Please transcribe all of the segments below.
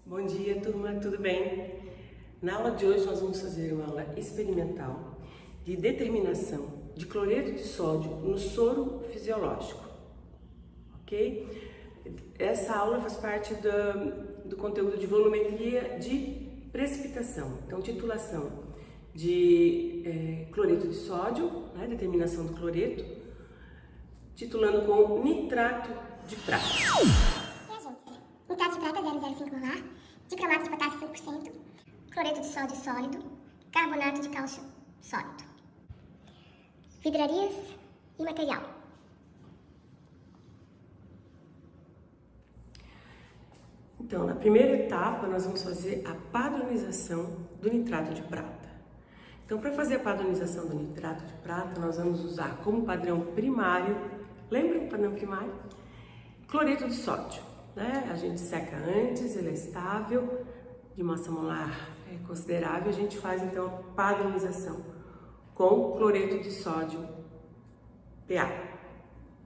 Bom dia, turma, tudo bem? Na aula de hoje nós vamos fazer uma aula experimental de determinação de cloreto de sódio no soro fisiológico, ok? Essa aula faz parte do conteúdo de volumetria de precipitação, então titulação de cloreto de sódio, né, determinação do cloreto, titulando com nitrato de prata. Nitrato de prata 0,05 molar, dicromato de potássio 5%, cloreto de sódio sólido, carbonato de cálcio sólido. Vidrarias e material. Então, na primeira etapa, nós vamos fazer a padronização do nitrato de prata. Então, para fazer a padronização do nitrato de prata, nós vamos usar como padrão primário, lembra do padrão primário? Cloreto de sódio. A gente seca antes, ele é estável, de massa molar considerável, a gente faz então a padronização com cloreto de sódio PA,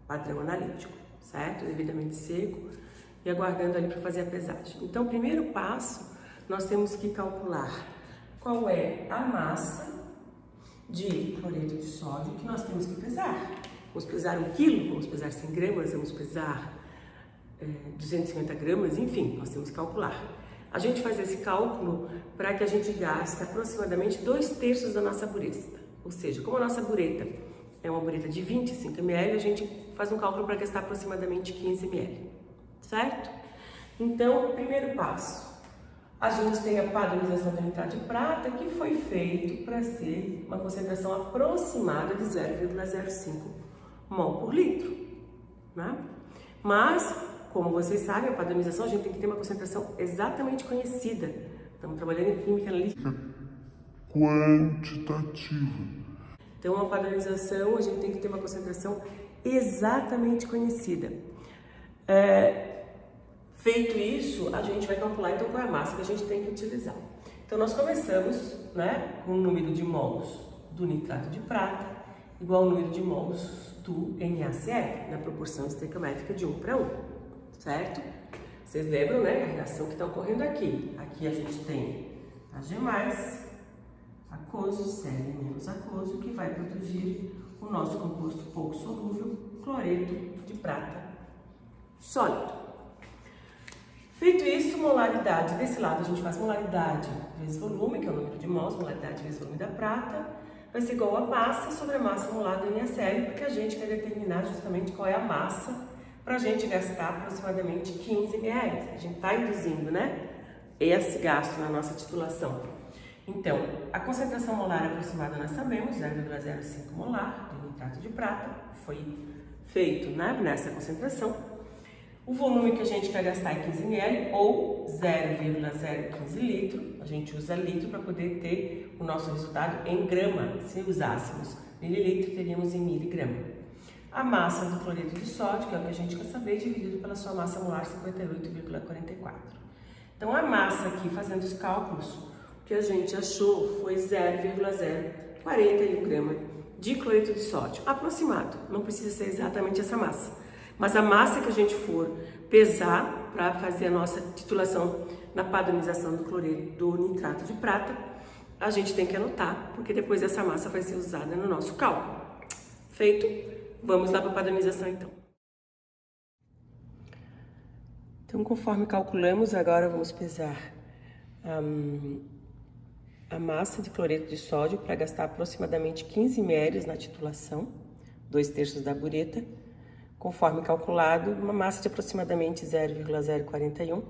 padrão analítico, certo? Devidamente seco e aguardando ali para fazer a pesagem. Então, o primeiro passo, nós temos que calcular qual é a massa de cloreto de sódio que nós temos que pesar. Vamos pesar 1 quilo, vamos pesar 100 gramas, vamos pesar 250 gramas, enfim, nós temos que calcular. A gente faz esse cálculo para que a gente gaste aproximadamente 2/3 da nossa bureta. Ou seja, como a nossa bureta é uma bureta de 25 ml, a gente faz um cálculo para gastar aproximadamente 15 ml, certo? Então, o primeiro passo, a gente tem a padronização do nitrato de prata, que foi feito para ser uma concentração aproximada de 0,05 mol por litro, né? Mas, como vocês sabem, a padronização a gente tem que ter uma concentração exatamente conhecida. Estamos trabalhando em química analítica quantitativa. Então, a padronização a gente tem que ter uma concentração exatamente conhecida. Feito isso, a gente vai calcular então qual é a massa que a gente tem que utilizar. Então, nós começamos, né, com o número de mols do nitrato de prata igual ao número de mols do NaCl, na proporção estequiométrica de 1:1. Certo? Vocês lembram, né, a reação que está ocorrendo aqui. Aqui a gente tem Ag+, aquoso, Cl menos aquoso, que vai produzir o nosso composto pouco solúvel, cloreto de prata sólido. Feito isso, molaridade. Desse lado a gente faz molaridade vezes volume, que é o número de mols, molaridade vezes volume da prata, vai ser igual a massa sobre a massa molar do NaCl, porque a gente quer determinar justamente qual é a massa para a gente gastar aproximadamente 15 ml. A gente está induzindo, né, esse gasto na nossa titulação. Então, a concentração molar aproximada nós sabemos, 0,05 molar de nitrato de prata, foi feito, né, nessa concentração. O volume que a gente quer gastar é 15 ml ou 0,015 litro. A gente usa litro para poder ter o nosso resultado em grama. Se usássemos mililitro, teríamos em miligrama. A massa do cloreto de sódio, que é o que a gente quer saber, dividido pela sua massa molar, 58,44. Então, a massa aqui, fazendo os cálculos, o que a gente achou foi 0,041 grama de cloreto de sódio, aproximado, não precisa ser exatamente essa massa. Mas a massa que a gente for pesar para fazer a nossa titulação na padronização do cloreto do nitrato de prata, a gente tem que anotar, porque depois essa massa vai ser usada no nosso cálculo. Feito? Vamos lá para a padronização, então. Então, conforme calculamos, agora vamos pesar a massa de cloreto de sódio para gastar aproximadamente 15 ml na titulação, 2/3 da bureta. Conforme calculado, uma massa de aproximadamente 0,041.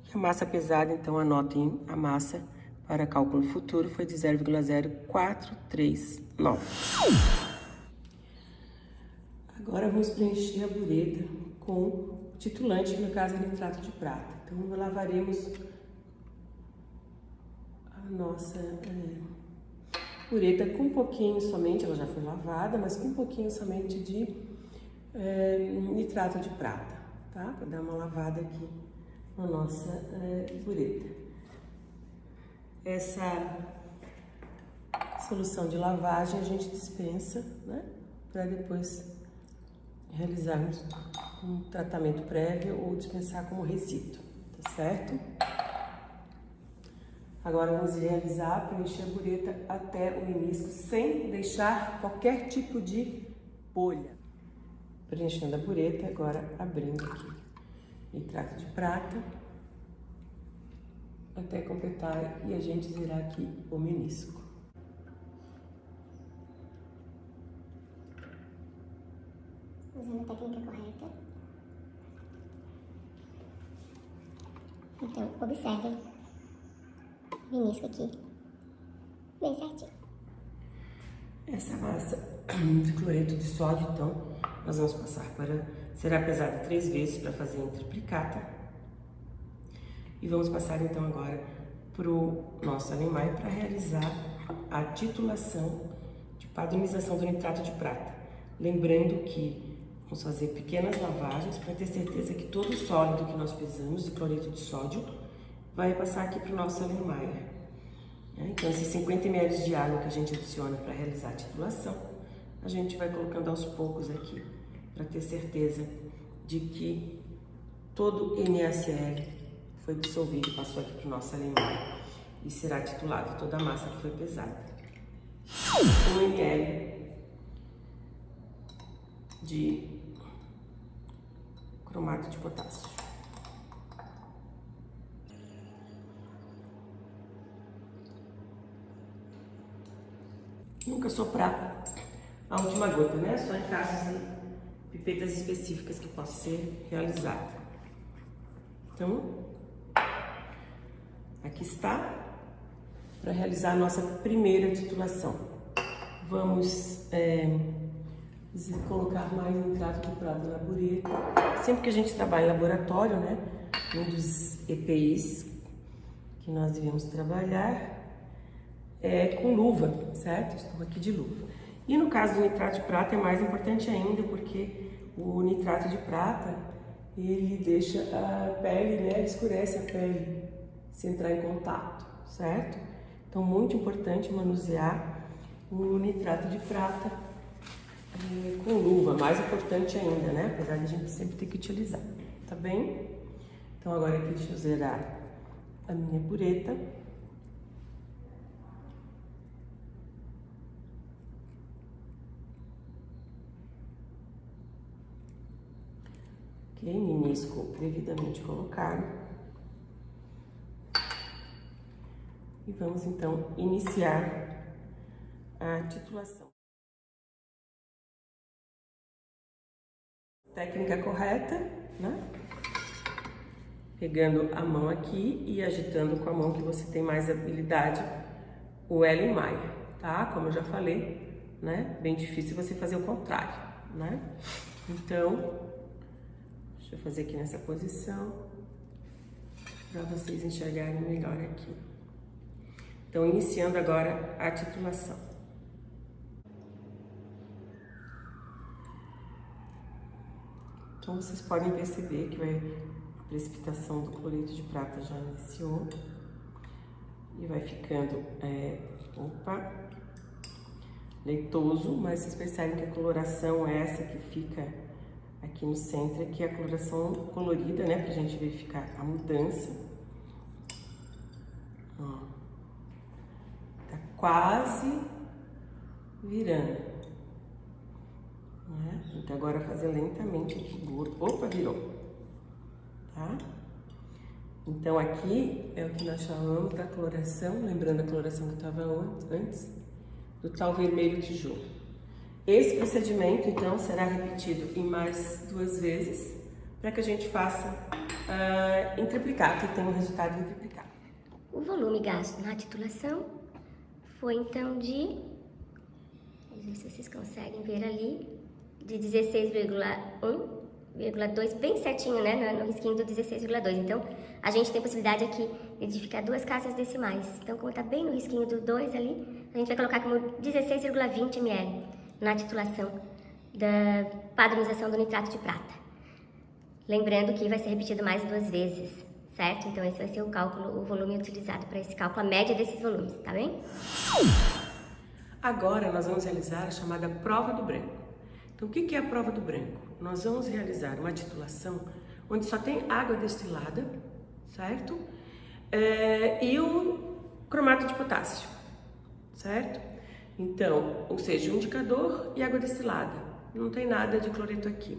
E a massa pesada, então, anotem a massa para cálculo futuro, foi de 0,0439. Agora vamos preencher a bureta com o titulante, que no caso é nitrato de prata. Então, lavaremos a nossa bureta com um pouquinho somente, ela já foi lavada, mas com um pouquinho somente de nitrato de prata, tá? Para dar uma lavada aqui na nossa bureta. Essa solução de lavagem a gente dispensa, né? Para depois realizarmos um tratamento prévio ou dispensar como resíduo, tá certo? Agora vamos realizar, preencher a bureta até o menisco sem deixar qualquer tipo de bolha. Preenchendo a bureta, agora abrindo aqui nitrato de prata até completar e a gente zerar aqui o menisco. Usando a técnica correta. Então, observem o menisco aqui, bem certinho. Essa massa de cloreto de sódio, então, nós vamos passar para... Será pesada 3 vezes para fazer em triplicata. E vamos passar, então, agora para o nosso alemão para realizar a titulação de padronização do nitrato de prata. Lembrando que vamos fazer pequenas lavagens para ter certeza que todo o sólido que nós pesamos de cloreto de sódio vai passar aqui para o nosso alemão. Então, esses 50 ml de água que a gente adiciona para realizar a titulação, a gente vai colocando aos poucos aqui, para ter certeza de que todo o NaCl foi dissolvido e passou aqui para o nosso alemão. E será titulado toda a massa que foi pesada. 1 ml de cromato de potássio. Nunca soprar a última gota, né? Só em casos de pipetas específicas que possa ser realizada. Então, aqui está para realizar a nossa primeira titulação. Vamos colocar mais nitrato de prata na bureta. Sempre que a gente trabalha em laboratório, né? Um dos EPIs que nós devemos trabalhar é com luva, certo? Estou aqui de luva. E no caso do nitrato de prata é mais importante ainda, porque o nitrato de prata, ele deixa a pele, né? Ele escurece a pele se entrar em contato, certo? Então, muito importante manusear o nitrato de prata com luva, mais importante ainda, né? Apesar de a gente sempre ter que utilizar, tá bem? Então, agora aqui deixa eu zerar a minha bureta. Ok, menisco devidamente colocado. E vamos então iniciar a titulação. Técnica correta, né? Pegando a mão aqui e agitando com a mão que você tem mais habilidade, o Erlenmeyer, tá? Como eu já falei, né? Bem difícil você fazer o contrário, né? Então, deixa eu fazer aqui nessa posição, para vocês enxergarem melhor aqui. Então, iniciando agora a titulação. Então, vocês podem perceber que a precipitação do cloreto de prata já iniciou. E vai ficando, leitoso, mas vocês percebem que a coloração é essa que fica aqui no centro, aqui é a coloração colorida, né, pra gente verificar a mudança. Ó, tá quase virando, né? Então agora fazer lentamente aqui, opa, virou, tá? Então aqui é o que nós chamamos da coloração, lembrando a coloração que estava antes, do tal vermelho tijolo. Esse procedimento, então, será repetido em mais 2 vezes, para que a gente faça em triplicado e tenha um resultado em triplicado. O volume gasto na titulação foi, então, de... Vamos ver se vocês conseguem ver ali, de 16,1,2, bem certinho, né, no risquinho do 16,2. Então, a gente tem possibilidade aqui de ficar 2 casas decimais. Então, como está bem no risquinho do 2 ali, a gente vai colocar como 16,20 ml na titulação da padronização do nitrato de prata. Lembrando que vai ser repetido mais 2 vezes, certo? Então, esse vai ser o cálculo, o volume utilizado para esse cálculo, a média desses volumes, tá bem? Agora, nós vamos realizar a chamada prova do branco. Então, o que é a prova do branco? Nós vamos realizar uma titulação onde só tem água destilada, certo? E cromato de potássio, certo? Então, ou seja, um indicador e água destilada, não tem nada de cloreto aqui.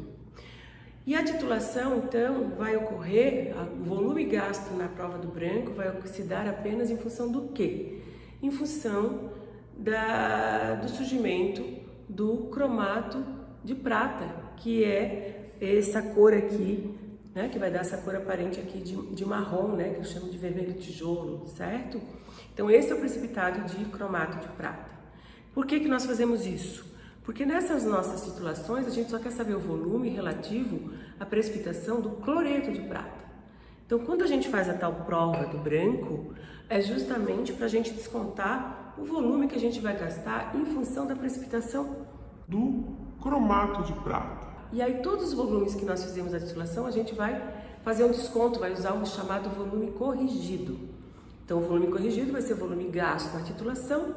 E a titulação, então, vai ocorrer, o volume gasto na prova do branco vai se dar apenas em função do quê? Em função do surgimento do cromato de prata, que é essa cor aqui, né, que vai dar essa cor aparente aqui de marrom, né, que eu chamo de vermelho tijolo, certo? Então esse é o precipitado de cromato de prata. Por que nós fazemos isso? Porque nessas nossas titulações a gente só quer saber o volume relativo à precipitação do cloreto de prata. Então quando a gente faz a tal prova do branco, é justamente para a gente descontar o volume que a gente vai gastar em função da precipitação do cromato de prata. E aí todos os volumes que nós fizemos a titulação, a gente vai fazer um desconto, vai usar o chamado volume corrigido. Então o volume corrigido vai ser o volume gasto na titulação,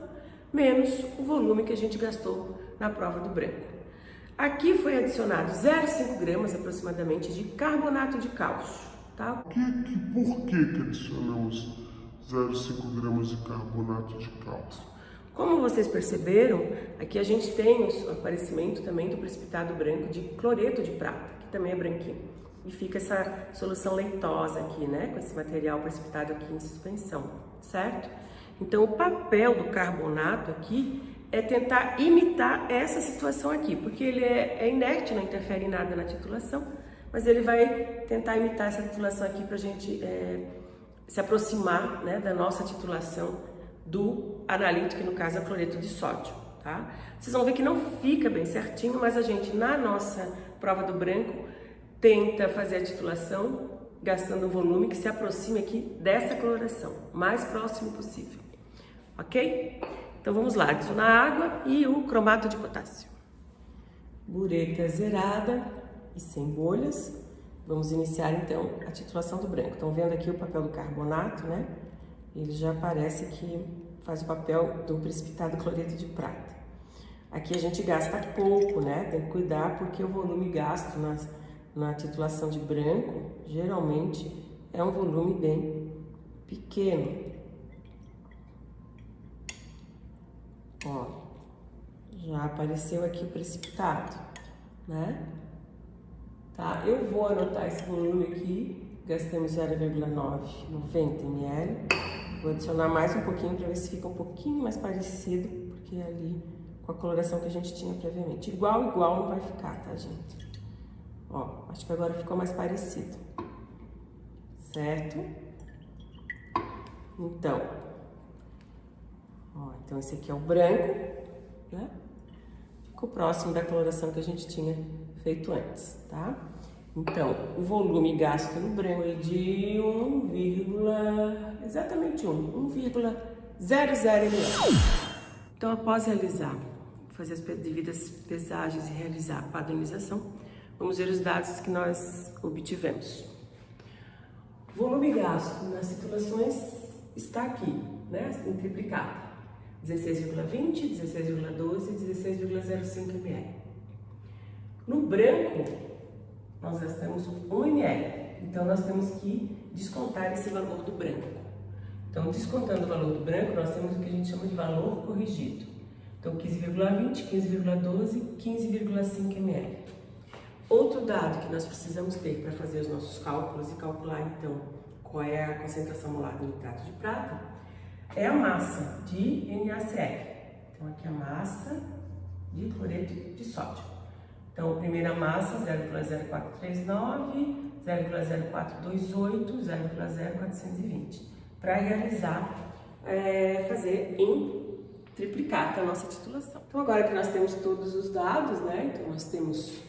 menos o volume que a gente gastou na prova do branco. Aqui foi adicionado 0,5 gramas aproximadamente de carbonato de cálcio, tá? Por que adicionamos 0,5 gramas de carbonato de cálcio? Como vocês perceberam, aqui a gente tem o aparecimento também do precipitado branco de cloreto de prata, que também é branquinho. E fica essa solução leitosa aqui, né, com esse material precipitado aqui em suspensão, certo? Então o papel do carbonato aqui é tentar imitar essa situação aqui, porque ele é inerte, não interfere em nada na titulação, mas ele vai tentar imitar essa titulação aqui para a gente se aproximar, né, da nossa titulação do analito, que no caso é cloreto de sódio, tá? Vocês vão ver que não fica bem certinho, mas a gente, na nossa prova do branco, tenta fazer a titulação gastando um volume que se aproxime aqui dessa coloração, mais próximo possível, ok? Então vamos lá, adicionar água e o cromato de potássio. Bureta zerada e sem bolhas. Vamos iniciar então a titulação do branco. Estão vendo aqui o papel do carbonato, né? Ele já parece que faz o papel do precipitado cloreto de prata. Aqui a gente gasta pouco, né? Tem que cuidar porque o volume gasto na titulação de branco, geralmente, é um volume bem pequeno. Ó, já apareceu aqui o precipitado, né? Tá, eu vou anotar esse volume aqui, gastamos 0,990 ml. Vou adicionar mais um pouquinho para ver se fica um pouquinho mais parecido, porque ali com a coloração que a gente tinha previamente. Igual não vai ficar, tá, gente? Ó, acho que agora ficou mais parecido. Certo? Então, então esse aqui é o branco, né? Ficou próximo da coloração que a gente tinha feito antes, tá? Então, o volume gasto no branco é de 1,00 ml. Então, após fazer as devidas pesagens e realizar a padronização, vamos ver os dados que nós obtivemos. O volume gasto nas titulações está aqui, né, em triplicata. 16,20, 16,12 e 16,05 ml. No branco, nós gastamos 1 ml, então nós temos que descontar esse valor do branco. Então, descontando o valor do branco, nós temos o que a gente chama de valor corrigido. Então, 15,20, 15,12, 15,5 ml. Outro dado que nós precisamos ter para fazer os nossos cálculos e calcular, então, qual é a concentração molar do nitrato de prata, é a massa de NaCl. Então, aqui a massa de cloreto de sódio. Então, a primeira massa, 0,0439, 0,0428, 0,0420. Para realizar, fazer em triplicata a nossa titulação. Então, agora que nós temos todos os dados, né? Então, nós temos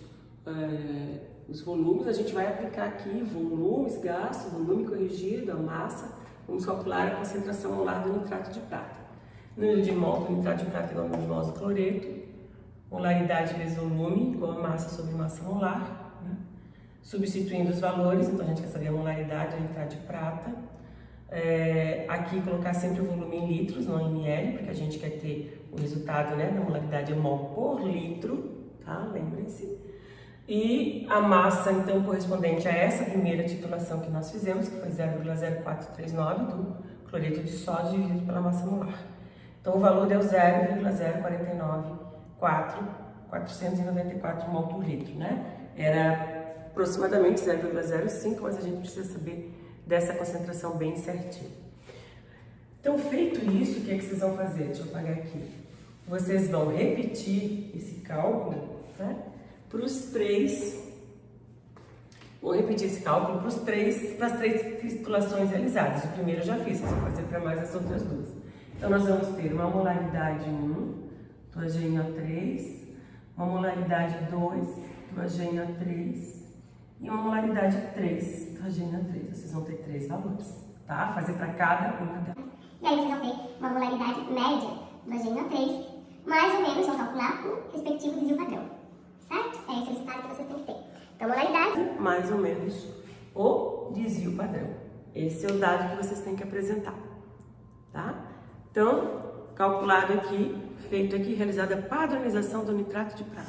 os volumes, a gente vai aplicar aqui volumes, gasto, volume corrigido, a massa. Vamos calcular a concentração molar do nitrato de prata. Número de mols do nitrato de prata igual ao número de mols do cloreto. Molaridade vezes volume igual a massa sobre massa molar. Né? Substituindo os valores, então a gente quer saber a molaridade do nitrato de prata. Aqui colocar sempre o volume em litros, não em ml, porque a gente quer ter o resultado, né, da molaridade é mol por litro, tá? Lembrem-se. E a massa, então, correspondente a essa primeira titulação que nós fizemos, que foi 0,0439 do cloreto de sódio dividido pela massa molar. Então, o valor deu 0,0494 mol por litro, né? Era aproximadamente 0,05, mas a gente precisa saber dessa concentração bem certinho. Então, feito isso, o que é que vocês vão fazer? Deixa eu apagar aqui. Vocês vão repetir esse cálculo, né? Para as três titulações realizadas. O primeiro eu já fiz, vocês vão fazer para mais as outras duas. Então, nós vamos ter uma molaridade 1, HNO3, uma molaridade 2, HNO3 e uma molaridade 3, HNO3. Vocês vão ter 3 valores, tá? Fazer para cada uma delas. E aí vocês vão ter uma molaridade média do HNO3, mais ou menos vão calcular o respectivo desvio padrão, certo? É esse o resultado que vocês têm que ter. Então, molaridade... mais ou menos o desvio padrão. Esse é o dado que vocês têm que apresentar, tá? Então, calculado aqui, feito aqui, realizada a padronização do nitrato de prata.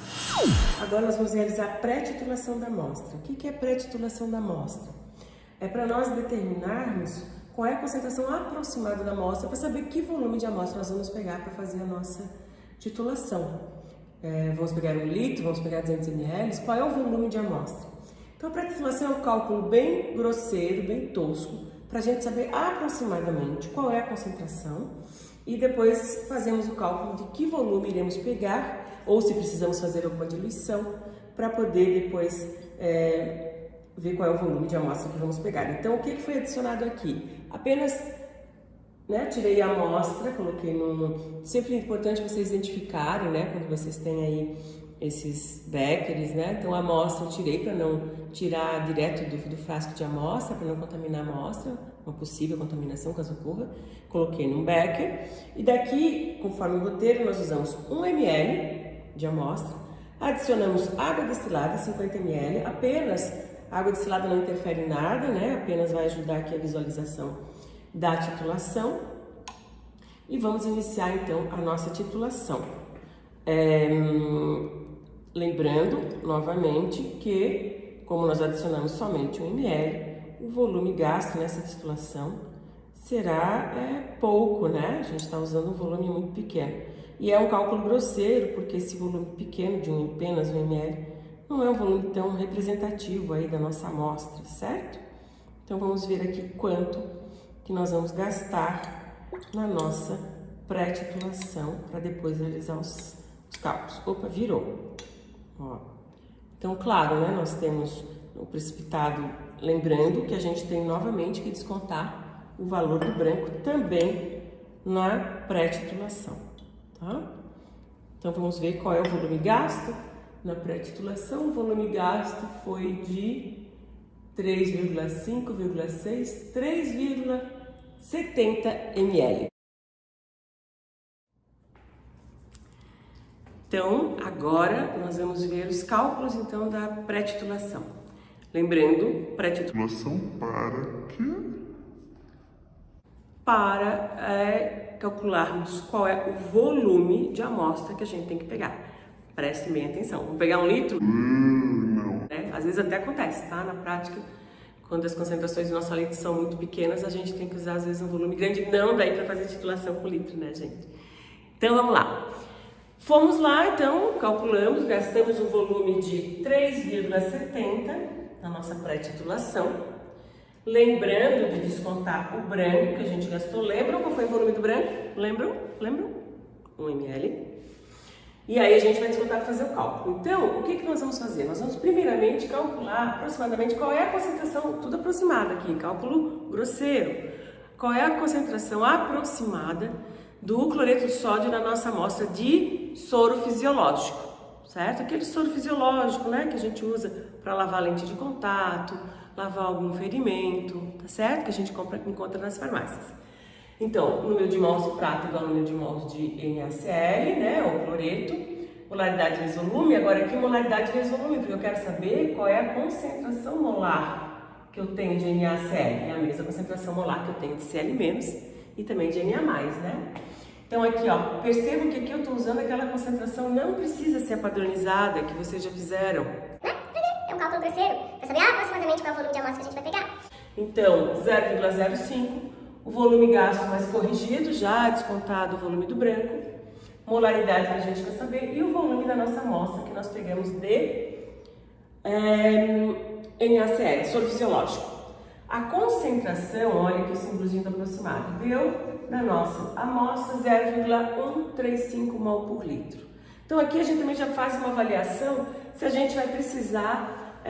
Agora nós vamos realizar a pré-titulação da amostra. O que é pré-titulação da amostra? É para nós determinarmos qual é a concentração aproximada da amostra para saber que volume de amostra nós vamos pegar para fazer a nossa titulação. Vamos pegar 1 litro, vamos pegar 200 ml, qual é o volume de amostra? Então, a pré-titulação é um cálculo bem grosseiro, bem tosco, para a gente saber aproximadamente qual é a concentração e depois fazemos o cálculo de que volume iremos pegar ou se precisamos fazer alguma diluição para poder depois ver qual é o volume de amostra que vamos pegar. Então, o que foi adicionado aqui? Apenas, né, tirei a amostra, coloquei no... Sempre é importante vocês identificarem, né, quando vocês têm aí esses beckers, né? Então, a amostra eu tirei para não tirar direto do frasco de amostra, para não contaminar a amostra, uma possível contaminação caso ocorra. Coloquei num becker e daqui, conforme o roteiro, nós usamos 1 ml de amostra, adicionamos água destilada, 50 ml, apenas a água destilada não interfere em nada, né? Apenas vai ajudar aqui a visualização da titulação e vamos iniciar então a nossa titulação. Lembrando novamente que, como nós adicionamos somente 1 ml, o volume gasto nessa titulação será pouco, né? A gente está usando um volume muito pequeno. E é um cálculo grosseiro, porque esse volume pequeno de apenas 1 ml não é um volume tão representativo aí da nossa amostra, certo? Então vamos ver aqui quanto que nós vamos gastar na nossa pré-titulação para depois realizar os cálculos. Opa, virou. Ó. Então, claro, né, nós temos o precipitado, lembrando que a gente tem novamente que descontar o valor do branco também na pré-titulação, tá? Então, vamos ver qual é o volume gasto na pré-titulação. O volume gasto foi de 3,70 ml. Então, agora nós vamos ver os cálculos então da pré-titulação. Lembrando, pré-titulação para quê? Para calcularmos qual é o volume de amostra que a gente tem que pegar. Prestem bem atenção. Vamos pegar 1 litro? Não. Às vezes até acontece, tá? Na prática, quando as concentrações do nosso leite são muito pequenas, a gente tem que usar às vezes um volume grande. Não daí para fazer titulação por litro, né, gente? Então, vamos lá. Fomos lá, então, calculamos, gastamos um volume de 3,70 na nossa pré-titulação. Lembrando de descontar o branco que a gente gastou. Lembram qual foi o volume do branco? Lembram? 1 ml. E aí a gente vai descontar para fazer o cálculo. Então, o que nós vamos fazer? Nós vamos primeiramente calcular aproximadamente qual é a concentração, tudo aproximado aqui, cálculo grosseiro. Qual é a concentração aproximada do cloreto de sódio na nossa amostra de soro fisiológico, certo? Aquele soro fisiológico, né, que a gente usa para lavar lente de contato, lavar algum ferimento, tá certo? Que a gente encontra nas farmácias. Então, número de mols de prata igual ao número de mols de NaCl, né, ou cloreto, molaridade vezes volume. Agora aqui, molaridade vezes volume, porque eu quero saber qual é a concentração molar que eu tenho de NaCl. É a mesma concentração molar que eu tenho de Cl- e também de Na+, né? Então aqui, ó, percebam que aqui eu estou usando aquela concentração, não precisa ser padronizada, que vocês já fizeram. É um cálculo grosseiro, para saber aproximadamente qual é o volume de amostra que a gente vai pegar. Então, 0,05, o volume gasto mais corrigido, já descontado o volume do branco, molaridade que a gente quer saber e o volume da nossa amostra que nós pegamos de NaCl, soro fisiológico. A concentração, olha aqui o símbolozinho do aproximado, deu na nossa amostra 0,135 mol por litro. Então aqui a gente também já faz uma avaliação se a gente vai precisar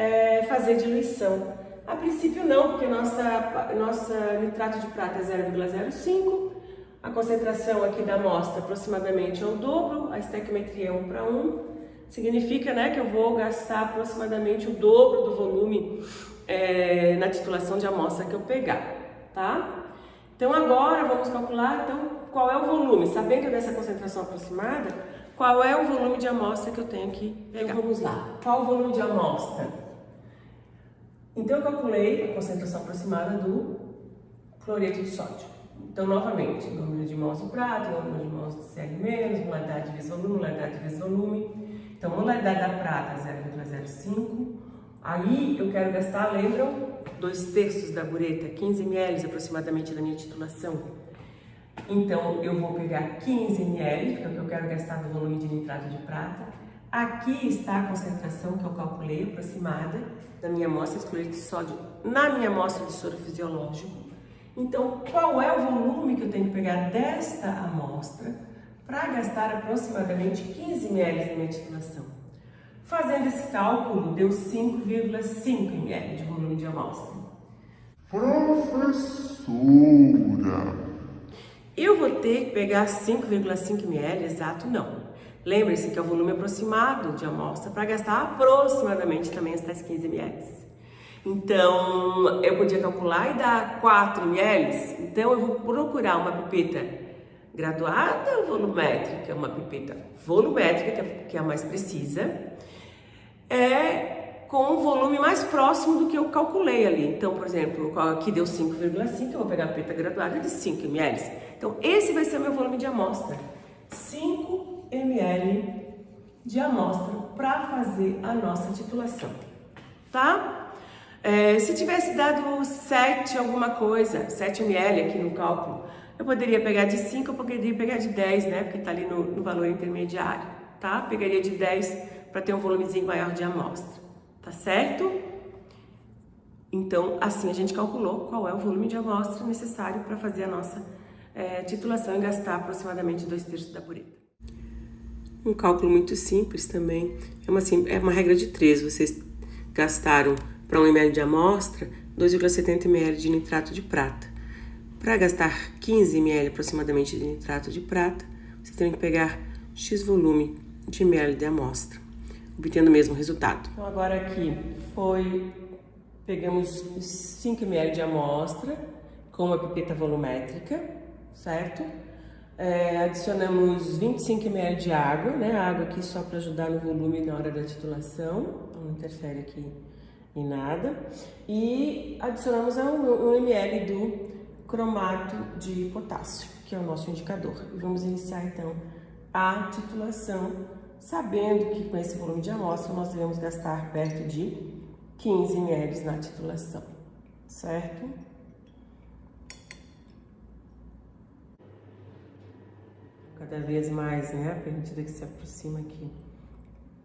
fazer diluição. A princípio não, porque nossa nitrato de prata é 0,05, a concentração aqui da amostra aproximadamente é o dobro, a estequiometria é 1 para 1, significa, né, que eu vou gastar aproximadamente o dobro do volume na titulação de amostra que eu pegar, tá? Então agora vamos calcular qual é o volume, sabendo dessa concentração aproximada, qual é o volume de amostra que eu tenho que pegar. Então, vamos lá, qual o volume de amostra? Então, eu calculei a concentração aproximada do cloreto de sódio. Então, novamente, número de mols de prata, número de mols de Cl-, molaridade vezes volume, molaridade vezes volume. Então, molaridade da prata é 0,05. Aí, eu quero gastar, lembram? 2/3 da bureta, 15 ml aproximadamente da minha titulação. Então, eu vou pegar 15 ml, que é o que eu quero gastar do volume de nitrato de prata. Aqui está a concentração que eu calculei, aproximada, da minha amostra de cloreto de sódio na minha amostra de soro fisiológico. Então, qual é o volume que eu tenho que pegar desta amostra para gastar aproximadamente 15 ml na minha titulação? Fazendo esse cálculo, deu 5,5 ml de volume de amostra. Professora! Eu vou ter que pegar 5,5 ml exato? Não. Lembre-se que é o volume aproximado de amostra para gastar aproximadamente também essas 15 ml. Então, eu podia calcular e dar 4 ml. Então, eu vou procurar uma pipeta graduada ou volumétrica, uma pipeta volumétrica, que é a mais precisa, com um volume mais próximo do que eu calculei ali. Então, por exemplo, aqui deu 5,5, eu vou pegar a pipeta graduada de 5 ml. Então, esse vai ser o meu volume de amostra. 5 ml de amostra para fazer a nossa titulação, tá? Se tivesse dado 7 alguma coisa, 7 ml aqui no cálculo, eu poderia pegar de 5, eu poderia pegar de 10, né? Porque tá ali no valor intermediário, tá? Pegaria de 10 para ter um volumezinho maior de amostra, tá certo? Então, assim a gente calculou qual é o volume de amostra necessário para fazer a nossa titulação e gastar aproximadamente 2/3 da bureta. Um cálculo muito simples também, é uma regra de 3, vocês gastaram para 1 ml de amostra 2,70 ml de nitrato de prata. Para gastar 15 ml aproximadamente de nitrato de prata, você tem que pegar X volume de ml de amostra, obtendo o mesmo resultado. Então agora aqui pegamos 5 ml de amostra com uma pipeta volumétrica, certo? Adicionamos 25 ml de água, né? A água aqui só para ajudar no volume na hora da titulação, não interfere aqui em nada. E adicionamos 1 ml do cromato de potássio, que é o nosso indicador. E vamos iniciar então a titulação, sabendo que com esse volume de amostra nós devemos gastar perto de 15 ml na titulação, certo? Cada vez mais, né, à medida que se aproxima aqui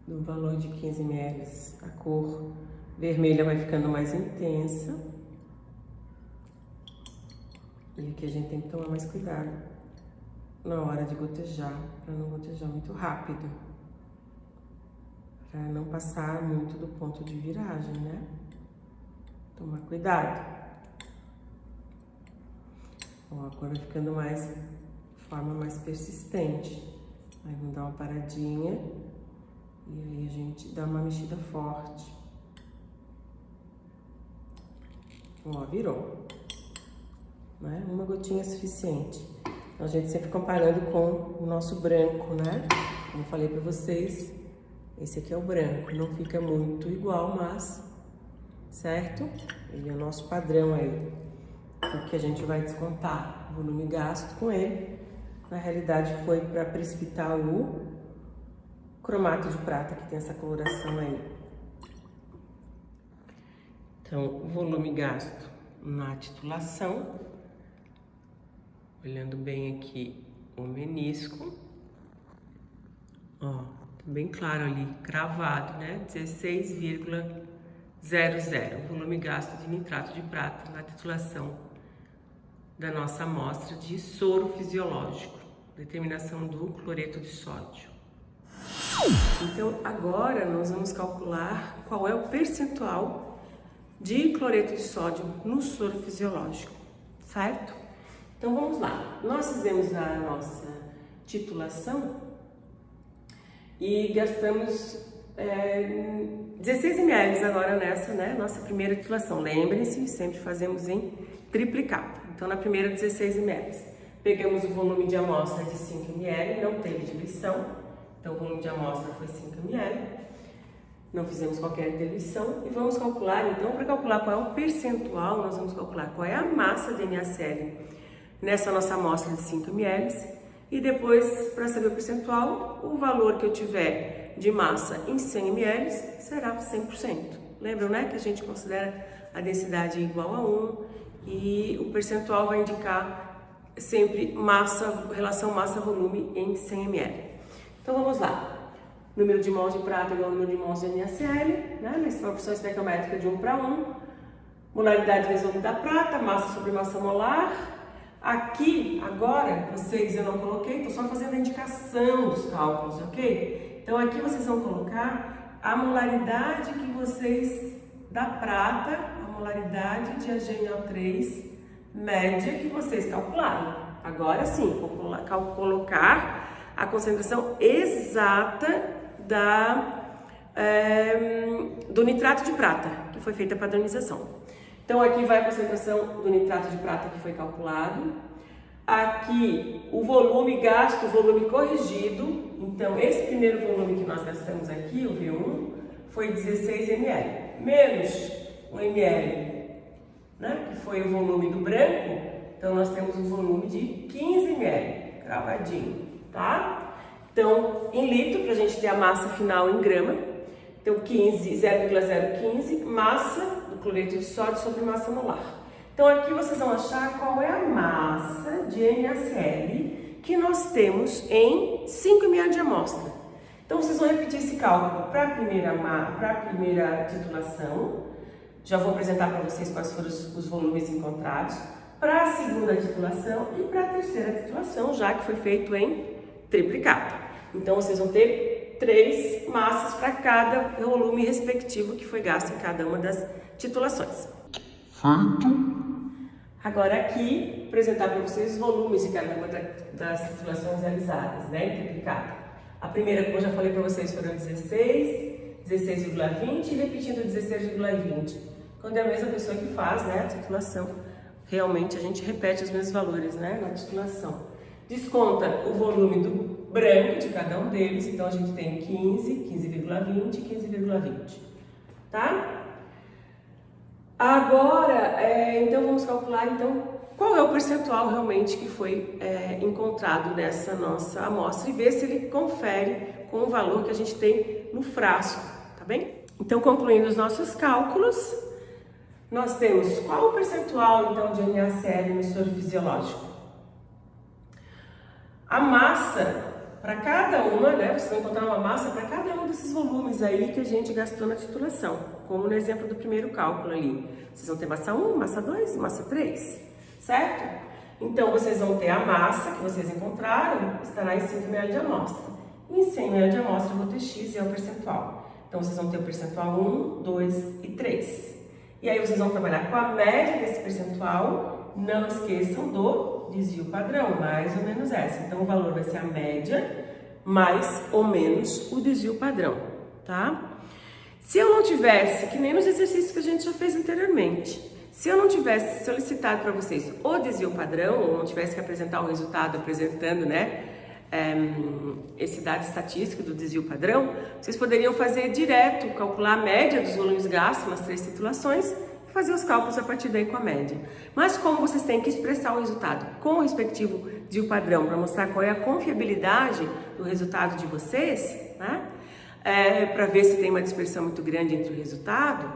do valor de 15 ml, a cor vermelha vai ficando mais intensa. E aqui a gente tem que tomar mais cuidado na hora de gotejar, para não gotejar muito rápido, para não passar muito do ponto de viragem, né? Tomar cuidado. Ó, a cor vai ficando forma mais persistente. Aí vamos dar uma paradinha e aí a gente dá uma mexida forte. Ó, virou. Né? Uma gotinha é suficiente. Então, a gente sempre comparando com o nosso branco, né? Como eu falei para vocês, esse aqui é o branco. Não fica muito igual, mas, certo? Ele é o nosso padrão aí. O que a gente vai descontar o volume gasto com ele. Na realidade, foi para precipitar o cromato de prata, que tem essa coloração aí. Então, o volume gasto na titulação Olhando bem aqui o menisco, ó, tá bem claro ali, cravado, né? 16,00, volume gasto de nitrato de prata na titulação da nossa amostra de soro fisiológico, determinação do cloreto de sódio. Então, agora nós vamos calcular qual é o percentual de cloreto de sódio no soro fisiológico, certo? Então, vamos lá. Nós fizemos a nossa titulação e gastamos 16 ml agora nessa, né? Nossa primeira titulação. Lembrem-se, sempre fazemos em triplicado. Então, na primeira, 16 ml. Pegamos o volume de amostra de 5 ml, não teve diluição. Então, o volume de amostra foi 5 ml, não fizemos qualquer diluição. E vamos calcular, então, para calcular qual é o percentual, nós vamos calcular qual é a massa de NaCl nessa nossa amostra de 5 ml. E depois, para saber o percentual, o valor que eu tiver de massa em 100 ml será 100%. Lembram, né, que a gente considera a densidade igual a 1 e o percentual vai indicar sempre massa, relação massa-volume em 100 ml. Então vamos lá, número de mols de prata igual ao número de mols de NaCl, né? Nessa proporção estequiométrica de 1 para 1, molaridade vezes volume da prata, massa sobre massa molar. Aqui, agora, vocês eu não coloquei, estou só fazendo a indicação dos cálculos, ok? Então aqui vocês vão colocar a molaridade que vocês, da prata, a molaridade de AgNO3 média que vocês calcularam. Agora sim, vou colocar a concentração exata do nitrato de prata, que foi feita a padronização. Então, aqui vai a concentração do nitrato de prata que foi calculado. Aqui, o volume gasto, o volume corrigido. Então, esse primeiro volume que nós gastamos aqui, o V1, foi 16 ml. Menos 1 ml, né, que foi o volume do branco. Então, nós temos um volume de 15 ml, cravadinho. Tá? Então, em litro, para a gente ter a massa final em grama, então 0,015, massa do cloreto de sódio sobre massa molar. Então, aqui vocês vão achar qual é a massa de NaCl que nós temos em 5 ml de amostra. Então, vocês vão repetir esse cálculo para a primeira titulação. Já vou apresentar para vocês quais foram os volumes encontrados. Para a segunda titulação e para a terceira titulação, já que foi feito em triplicado. Então, vocês vão ter 3 massas para cada volume respectivo que foi gasto em cada uma das titulações. Feito. Agora aqui, apresentar para vocês os volumes de cada uma das titulações realizadas, né, em triplicado. A primeira, como eu já falei para vocês, foram 16, 16,20 e repetindo 16,20. Quando é a mesma pessoa que faz, né, a titulação, realmente a gente repete os mesmos valores, né, na titulação. Desconta o volume do branco de cada um deles, então a gente tem 15, 15,20 e 15,20, tá? Agora, então vamos calcular então qual é o percentual realmente que foi encontrado nessa nossa amostra e ver se ele confere com o valor que a gente tem no frasco, tá bem? Então, concluindo os nossos cálculos, nós temos qual o percentual então de NaCl no soro fisiológico? A massa para cada uma, né? Vocês vão encontrar uma massa para cada um desses volumes aí que a gente gastou na titulação, como no exemplo do primeiro cálculo ali. Vocês vão ter massa 1, massa 2 e massa 3, certo? Então, vocês vão ter a massa que vocês encontraram, estará em 5 ml de amostra. E em 100 ml de amostra, eu vou ter X e é o percentual. Então, vocês vão ter o percentual 1, 2 e 3. E aí, vocês vão trabalhar com a média desse percentual. Não esqueçam do desvio padrão, mais ou menos essa. Então, o valor vai ser a média, mais ou menos o desvio padrão, tá? Se eu não tivesse, que nem nos exercícios que a gente já fez anteriormente, se eu não tivesse solicitado para vocês o desvio padrão, ou não tivesse que apresentar o resultado apresentando, né, esse dado estatístico do desvio padrão, vocês poderiam fazer direto, calcular a média dos volumes gastos nas 3 titulações, fazer os cálculos a partir daí com a média. Mas como vocês têm que expressar o resultado com o respectivo desvio padrão para mostrar qual é a confiabilidade do resultado de vocês, né? Para ver se tem uma dispersão muito grande entre o resultado,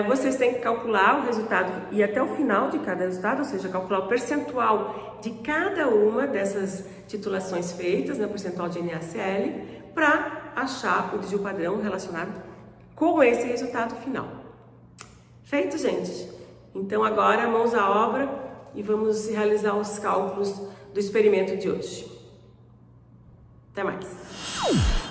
Vocês têm que calcular o resultado e até o final de cada resultado, ou seja, calcular o percentual de cada uma dessas titulações feitas, né, percentual de NaCl, para achar o desvio padrão relacionado com esse resultado final. Feito, gente? Então agora mãos à obra e vamos realizar os cálculos do experimento de hoje. Até mais!